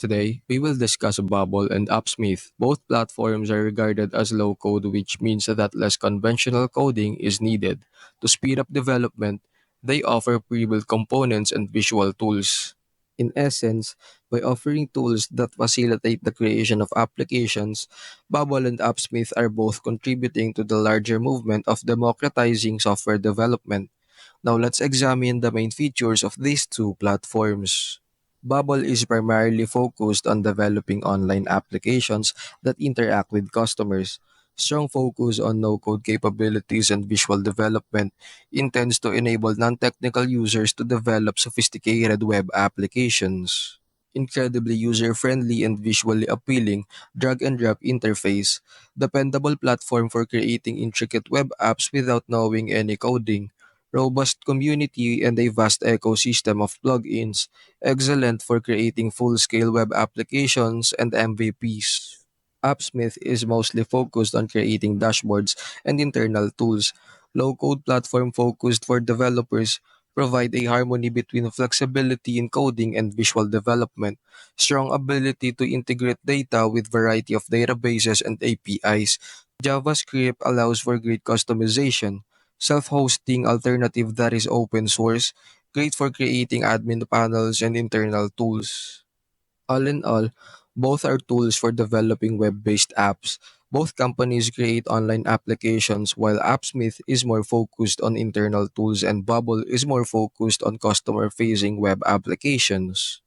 Today, we will discuss Bubble and Upsmith. Both platforms are regarded as low code, which means that less conventional coding is needed. To speed up development, they offer pre-built components and visual tools. In essence, by offering tools that facilitate the creation of applications, Bubble and Upsmith are both contributing to the larger movement of democratizing software development. Now let's examine the main features of these two platforms. Bubble is primarily focused on developing online applications that interact with customers. Strong focus on no-code capabilities and visual development intends to enable non-technical users to develop sophisticated web applications. Incredibly user-friendly and visually appealing drag-and-drop interface, dependable platform for creating intricate web apps without knowing any coding, robust community and a vast ecosystem of plugins, excellent for creating full-scale web applications and MVPs. AppSmith is mostly focused on creating dashboards and internal tools. Low-code platform focused for developers provide a harmony between flexibility in coding and visual development, strong ability to integrate data with variety of databases and APIs. JavaScript allows for great customization, self-hosting alternative that is open source, great for creating admin panels and internal tools. All in all, both are tools for developing web-based apps. Both companies create online applications while AppSmith is more focused on internal tools and Bubble is more focused on customer-facing web applications.